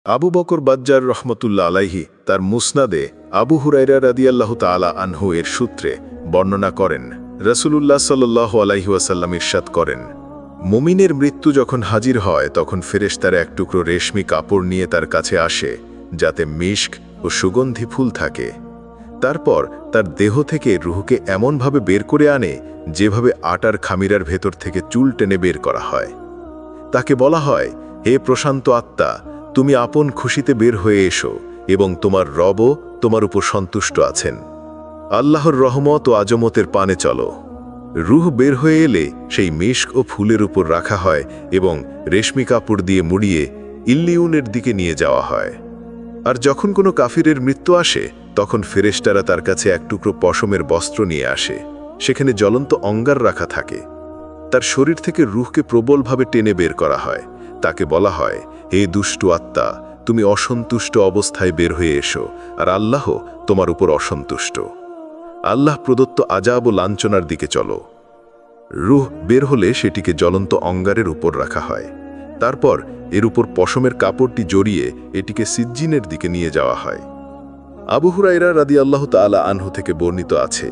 আবু বকর বাজ্জার রহমতুল্লাহ আলাইহি তার মুসনাদে আবু হুরায়রা রাদিয়াল্লাহু তাআলা আনহু এর সূত্রে বর্ণনা করেন, রাসূলুল্লাহ সাল্লাল্লাহু আলাইহি ওয়াসাল্লাম ইরশাদ করেন, মুমিনের মৃত্যু যখন হাজির হয় তখন ফেরেশতারা এক টুকরো রেশমি কাপড় নিয়ে তার কাছে আসে, যাতে মিশক ও সুগন্ধি ফুল থাকে। তারপর তার দেহ থেকে রুহকে এমনভাবে বের করে আনে যেভাবে আটার খামিরার ভেতর থেকে চুল টেনে বের করা হয়। তাকে বলা হয়, হে প্রশান্ত আত্মা, তুমি আপন খুশিতে বের হয়ে এসো এবং তোমার রবও তোমার উপর সন্তুষ্ট আছেন। আল্লাহর রহমত ও আজমতের পানে চলো। রুহ বের হয়ে এলে সেই মিশক ও ফুলের উপর রাখা হয় এবং রেশমি কাপড় দিয়ে মুড়িয়ে ইল্লিউনের দিকে নিয়ে যাওয়া হয়। আর যখন কোনো কাফিরের মৃত্যু আসে তখন ফেরেশতারা তার কাছে এক টুকরো পশমের বস্ত্র নিয়ে আসে। সেখানে জ্বলন্ত অঙ্গার রাখা থাকে। তার শরীর থেকে রুহকে প্রবলভাবে টেনে বের করা হয়। তাকে বলা হয়, হে দুষ্ট আত্মা, তুমি অসন্তুষ্ট অবস্থায় বের হয়ে এসো, আর আল্লাহ তোমার উপর অসন্তুষ্ট। আল্লাহ প্রদত্ত আযাব ও লাঞ্ছনার দিকে চলো। রুহ বের হলে সেটিকে জ্বলন্ত অঙ্গারের উপর রাখা হয়। তারপর এর উপর পশমের কাপড়টি জড়িয়ে এটিকে সিজ্জিনের দিকে নিয়ে যাওয়া হয়। আবু হুরায়রা রাদিয়াল্লাহু তাআলা আনহু থেকে বর্ণিত আছে,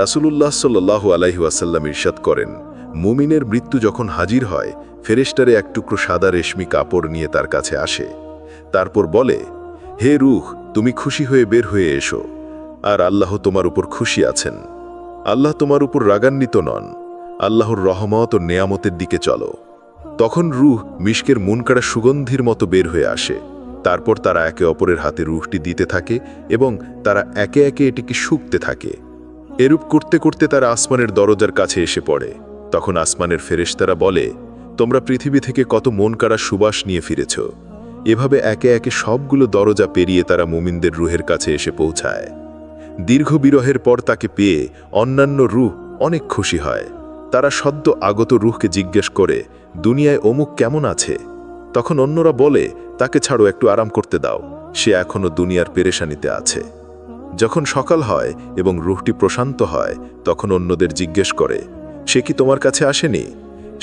রাসূলুল্লাহ সাল্লাল্লাহু আলাইহি ওয়াসাল্লাম ইরশাদ করেন, মুমিনের মৃত্যু যখন হাজির হয় ফেরেশতারা এক টুকরো সাদা রেশমি কাপড় নিয়ে তার কাছে আসে। তারপর বলে, হে রূহ, তুমি খুশি হয়ে বের হয়ে এসো, আর আল্লাহ তোমার উপর খুশি আছেন। আল্লাহ তোমার উপর রাগান্বিত নন। আল্লাহর রহমত ও নেয়ামতের দিকে চলো। তখন রূহ মিশকের মুনকাড়া সুগন্ধির মতো বের হয়ে আসে। তারপর তারা একে অপরের হাতে রূহটি দিতে থাকে এবং তারা একে একে এটিকে শুকতে থাকে। এরূপ করতে করতে তারা আসমানের দরজার কাছে এসে পড়ে। তখন আসমানের ফেরেশতারা বলে, তোমরা পৃথিবী থেকে কত মনকাড়া সুবাস নিয়ে ফিরেছ। এভাবে একে একে সবগুলো দরজা পেরিয়ে তারা মুমিনদের রুহের কাছে এসে পৌঁছায়। দীর্ঘ বিরহের পর তাকে পেয়ে অন্যান্য রূহ অনেক খুশি হয়। তারা সদ্য আগত রূহকে জিজ্ঞেস করে, দুনিয়ায় অমুক কেমন আছে? তখন অন্যরা বলে, তাকে ছাড়ো, একটু আরাম করতে দাও, সে এখনও দুনিয়ার পেরেশানিতে আছে। যখন সকাল হয় এবং রূহটি প্রশান্ত হয় তখন অন্যদের জিজ্ঞেস করে, সে কি তোমার কাছে আসেনি?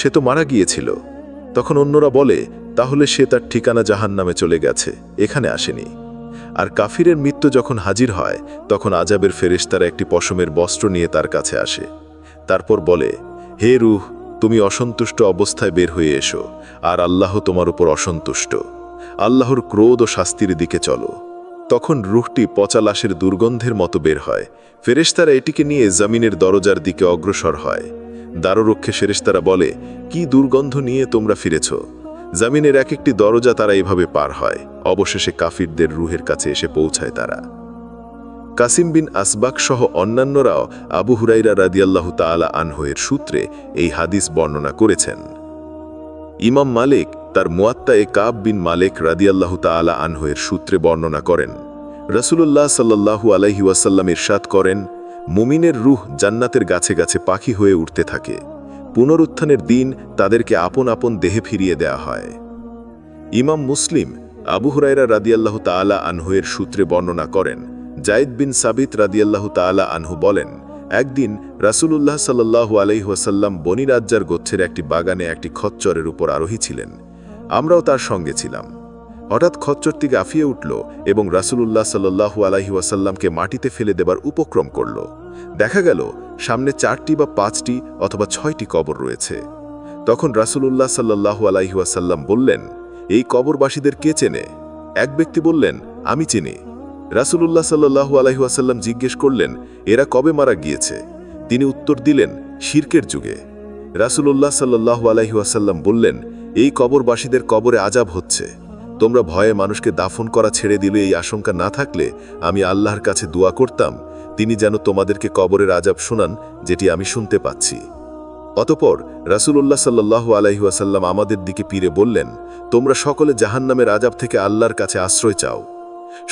সে তো মারা গিয়েছিল। তখন অন্যরা বলে, তাহলে সে তার ঠিকানা জাহান্নামে চলে গেছে, এখানে আসেনি। আর কাফিরের মৃত্যু যখন হাজির হয় তখন আযাবের ফেরেশতারা একটি পশমের বস্ত্র নিয়ে তার কাছে আসে। তারপর বলে, হে রূহ, তুমি অসন্তুষ্ট অবস্থায় বের হয়ে এসো, আর আল্লাহ তোমার উপর অসন্তুষ্ট। আল্লাহর ক্রোধ ও শাস্তির দিকে চলো। তখন রূহটি পচা লাশের দুর্গন্ধের মতো বের হয়। ফেরেশতারা এটিকে নিয়ে জমিনের দরজার দিকে অগ্রসর হয়। দ্বাররক্ষে ফেরেশতারা বলে, কি দুর্গন্ধ নিয়ে তোমরা ফিরেছ? জমিনের এক একটি দরজা তারা এভাবে পার হয়। অবশেষে কাফিরদের রুহের কাছে এসে পৌঁছায় তারা। কাসিম বিন আসবাক সহ অন্যান্যরাও আবু হুরায়রা রাদিয়াল্লাহু তাআলা আনহু এর সূত্রে এই হাদিস বর্ণনা করেছেন। ইমাম মালিক তার মুয়াত্তায়ে কাব বিন মালিক রাদিয়াল্লাহু তাআলা আনহু এর সূত্রে বর্ণনা করেন, রাসূলুল্লাহ সাল্লাল্লাহু আলাইহি ওয়াসাল্লাম ইরশাদ করেন, মুমিনের রূহ জান্নাতের গাছে গাছে পাখি হয়ে উঠতে থাকে। পুনরুত্থানের দিন তাদেরকে আপন আপন দেহে ফিরিয়ে দেয়া হয়। ইমাম মুসলিম আবু হুরায়রা রাদিয়াল্লাহু তাআলা আনহু এর সূত্রে বর্ণনা করেন, যায়েদ বিন সাবিত রাদিয়াল্লাহু তাআলা আনহু বলেন, একদিন রাসূলুল্লাহ সাল্লাল্লাহু আলাইহি ওয়াসাল্লাম বনী রাজ্জার গোত্রের একটি বাগানে একটি খচ্চরের উপর আরোহী ছিলেন। আমরাও তার সঙ্গে ছিলাম। হঠাৎ খচ্চরটি গাফিয়ে উঠল এবং রাসূলুল্লাহ সাল্লাল্লাহু আলাইহি ওয়াসাল্লামকে মাটিতে ফেলে দেবার উপক্রম করল। দেখা গেল সামনে 4টি বা 5টি অথবা 6টি কবর রয়েছে। তখন রাসূলুল্লাহ সাল্লাল্লাহু আলাইহি ওয়াসাল্লাম বললেন, এই কবরবাসীদের কে চেনে? এক ব্যক্তি বললেন, আমি চিনি। রাসূলুল্লাহ সাল্লাল্লাহু আলাইহি ওয়াসাল্লাম জিজ্ঞেস করলেন, এরা কবে মারা গিয়েছে? তিনি উত্তর দিলেন, শিরকের যুগে। রাসূলুল্লাহ সাল্লাল্লাহু আলাইহি ওয়াসাল্লাম বললেন, এই কবরবাসীদের কবরে আযাব হচ্ছে। তোমরা ভয়ে মানুষকে দাফন করা ছেড়ে দিলে এই আশঙ্কা না থাকলে আমি আল্লাহর কাছে দোয়া করতাম, তিনি যেন তোমাদেরকে কবরের আযাব শোনান, যেটি আমি শুনতে পাচ্ছি। অতঃপর রাসূলুল্লাহ সাল্লাল্লাহু আলাইহি ওয়াসাল্লাম আমাদের দিকে ফিরে বললেন, তোমরা সকলে জাহান্নামের আযাব থেকে আল্লাহর কাছে আশ্রয় চাও।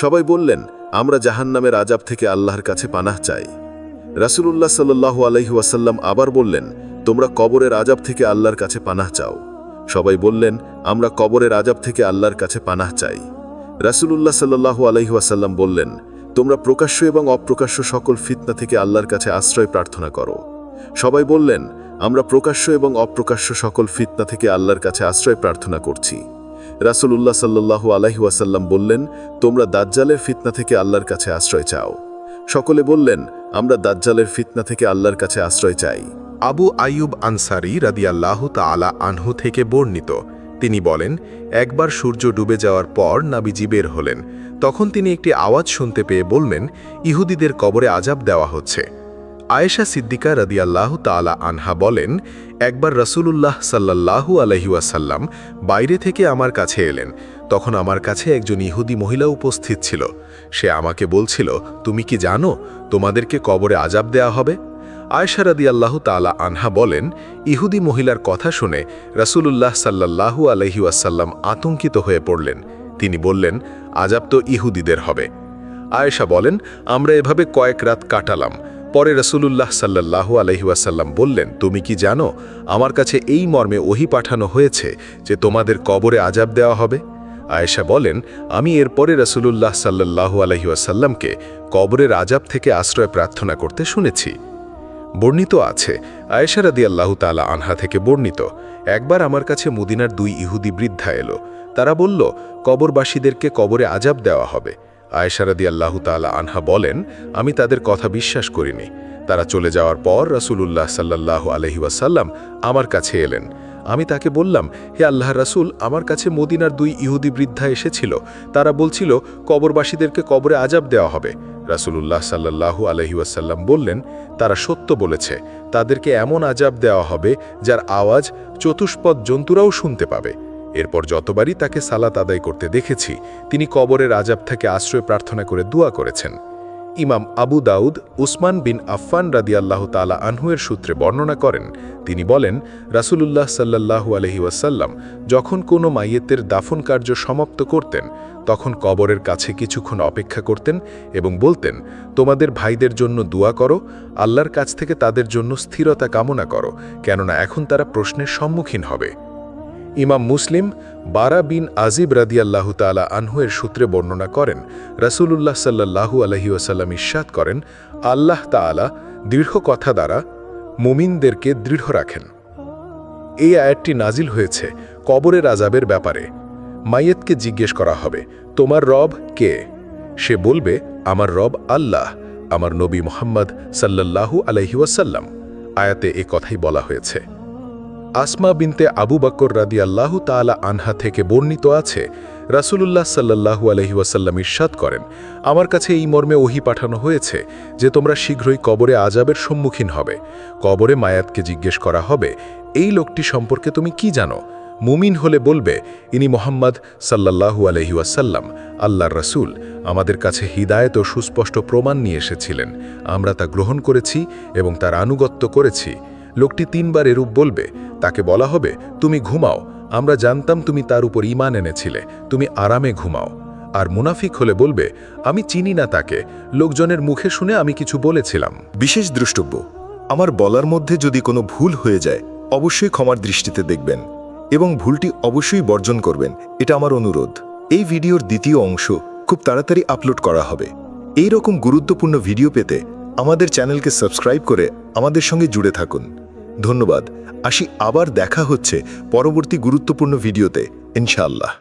সবাই বললেন, আমরা জাহান্নামের আযাব থেকে আল্লাহর কাছে পানাহ চাই। রাসূলুল্লাহ সাল্লাল্লাহু আলাইহি ওয়াসাল্লাম আবার বললেন, তোমরা কবরের আযাব থেকে আল্লাহর কাছে পানাহ চাও। সবাই বললেন, আমরা কবরের আযাব থেকে আল্লাহর কাছে পানাহ চাই। রাসূলুল্লাহ সাল্লাল্লাহু আলাইহি ওয়াসাল্লাম বললেন, তোমরা প্রকাশ্য এবং অপ্রকাশ্য সকল ফিতনা থেকে আল্লাহর কাছে আশ্রয় প্রার্থনা করো। সবাই বললেন, আমরা প্রকাশ্য এবং অপ্রকাশ্য সকল ফিতনা থেকে আল্লাহর কাছে আশ্রয় প্রার্থনা করছি। রাসূলুল্লাহ সাল্লাল্লাহু আলাইহি ওয়াসাল্লাম বললেন, তোমরা দাজ্জালের ফিতনা থেকে আল্লাহর কাছে আশ্রয় চাও। সকলে বললেন, আমরা দাজ্জালের ফিতনা থেকে আল্লাহর কাছে আশ্রয় চাই। আবু আইয়ুব আনসারী রাদিয়াল্লাহু তাআলা আনহু থেকে বর্ণিত, তিনি বলেন, একবার সূর্য ডুবে যাওয়ার পর নবীজি বের হলেন। তখন তিনি একটি আওয়াজ শুনতে পেয়ে বললেন, ইহুদিদের কবরে আযাব দেওয়া হচ্ছে। আয়েশা সিদ্দিকা রাদিয়াল্লাহু তাআলা আনহা বলেন, একবার রাসূলুল্লাহ সাল্লাল্লাহু আলাইহি ওয়াসাল্লাম বাইরে থেকে আমার কাছে এলেন। তখন আমার কাছে একজন ইহুদি মহিলা উপস্থিত ছিল। সে আমাকে বলছিল, তুমি কি জানো তোমাদেরকে কবরে আযাব দেওয়া হবে? আয়েশা রাদিয়াল্লাহু তাআলা আনহা বলেন, ইহুদি মহিলার কথা শুনে রাসূলুল্লাহ সাল্লাল্লাহু আলাইহি ওয়াসাল্লাম আতঙ্কিত হয়ে পড়লেন। তিনি বললেন, আযাব তো ইহুদিদের হবে। আয়েশা বলেন, আমরা এভাবে কয়েক রাত কাটালাম। পরে রাসূলুল্লাহ সাল্লাল্লাহু আলাইহি ওয়াসাল্লাম বললেন, তুমি কি জানো আমার কাছে এই মর্মে ওহী পাঠানো হয়েছে যে তোমাদের কবরে আযাব দেওয়া হবে? আয়েশা বলেন, আমি এরপরে রাসূলুল্লাহ সাল্লাল্লাহু আলাইহি ওয়াসাল্লামকে কবরের আযাব থেকে আশ্রয় প্রার্থনা করতে শুনেছি। বর্ণিত আছে, আয়েশা রাদিয়াল্লাহু তাআলা আনহা থেকে বর্ণিত, একবার আমার কাছে মদিনার 2 ইহুদি বৃদ্ধা এলো। তারা বলল, কবরবাসীদেরকে কবরে আযাব দেওয়া হবে। আয়েশা রাদিয়াল্লাহু তাআলা আনহা বলেন, আমি তাদের কথা বিশ্বাস করিনি। তারা চলে যাওয়ার পর রাসূলুল্লাহ সাল্লাল্লাহু আলাইহি ওয়াসাল্লাম আমার কাছে এলেন। আমি তাকে বললাম, হে আল্লাহর রাসূল, আমার কাছে মদিনার 2 ইহুদি বৃদ্ধা এসেছিল। তারা বলছিল, কবরবাসীদেরকে কবরে আযাব দেওয়া হবে। রাসূলুল্লাহ সাল্লাল্লাহু আলাইহি ওয়াসাল্লাম বললেন, তারা সত্য বলেছে, তাদেরকে এমন আযাব দেওয়া হবে যার আওয়াজ চতুষ্পদ জন্তুরাও শুনতে পাবে। এরপর যতবারই তাকে সালাত আদায় করতে দেখেছি, তিনি কবরের আযাব থেকে আশ্রয় প্রার্থনা করে দোয়া করেছেন। ইমাম আবু দাউদ উসমান বিন আফফান রাদিয়াল্লাহু তাআলা আনহু এর সূত্রে বর্ণনা করেন, তিনি বলেন, রাসূলুল্লাহ সাল্লাল্লাহু আলাইহি ওয়াসাল্লাম যখন কোনো মাইয়েতের দাফন কার্য সমাপ্ত করতেন, তখন কবরের কাছে কিছুক্ষণ অপেক্ষা করতেন এবং বলতেন, তোমাদের ভাইদের জন্য দোয়া করো, আল্লাহর কাছ থেকে তাদের জন্য স্থিরতা কামনা করো, কেননা এখন তারা প্রশ্নের সম্মুখীন হবে। ইমাম মুসলিম বারা বিন আজিব রাদিয়াল্লাহু তাআলা আনহু এর সূত্রে বর্ণনা করেন, রাসূলুল্লাহ সাল্লাল্লাহু আলাইহি ওয়াসাল্লাম ইরশাদ করেন, আল্লাহ তাআলা দৃঢ় কথা দ্বারা মুমিনদেরকে দৃঢ় রাখেন। এই আয়াতটি নাজিল হয়েছে কবরের আযাবের ব্যাপারে। মাইয়েতকে জিজ্ঞেস করা হবে, তোমার রব কে? সে বলবে, আমার রব আল্লাহ, আমার নবী মুহাম্মদ সাল্লাল্লাহু আলাইহি ওয়াসাল্লাম। আয়াতে এ কথাই বলা হয়েছে। আসমা বিনতে আবু বকর রাদিয়াল্লাহু তাআলা আনহা থেকে বর্ণিত আছে, রাসূলুল্লাহ সাল্লাল্লাহু আলাইহি ওয়াসাল্লাম ইরশাদ করেন, আমার কাছে এই মর্মে ওহী পাঠানো হয়েছে যে তোমরা শীঘ্রই কবরে আযাবের সম্মুখীন হবে। কবরে মায়াতকে জিজ্ঞেস করা হবে, এই লোকটি সম্পর্কে তুমি কি জানো? মুমিন হলে বলবে, ইনি মুহাম্মদ সাল্লাল্লাহু আলাইহি ওয়াসাল্লাম, আল্লাহর রাসূল, আমাদের কাছে হিদায়াত ও সুস্পষ্ট প্রমাণ নিয়ে এসেছিলেন। আমরা তা গ্রহণ করেছি এবং তার আনুগত্য করেছি। লোকটি 3 বার এরূপ বলবে। তাকে বলা হবে, তুমি ঘুমাও, আমরা জানতাম তুমি তার উপর ঈমান এনেছিলে, তুমি আরামে ঘুমাও। আর মুনাফিক হলে বলবে, আমি চিনি না তাকে, লোকজনের মুখে শুনে আমি কিছু বলেছিলাম। বিশেষ দ্রষ্টব্য, আমার বলার মধ্যে যদি কোনো ভুল হয়ে যায়, অবশ্যই ক্ষমার দৃষ্টিতে দেখবেন এবং ভুলটি অবশ্যই বর্জন করবেন, এটা আমার অনুরোধ। এই ভিডিওর দ্বিতীয় অংশ খুব তাড়াতাড়ি আপলোড করা হবে। এই রকম গুরুত্বপূর্ণ ভিডিও পেতে আমাদের চ্যানেলকে সাবস্ক্রাইব করে আমাদের সঙ্গে জুড়ে থাকুন। ধন্যবাদ। আবার দেখা হচ্ছে পরবর্তী গুরুত্বপূর্ণ ভিডিওতে, ইনশাআল্লাহ।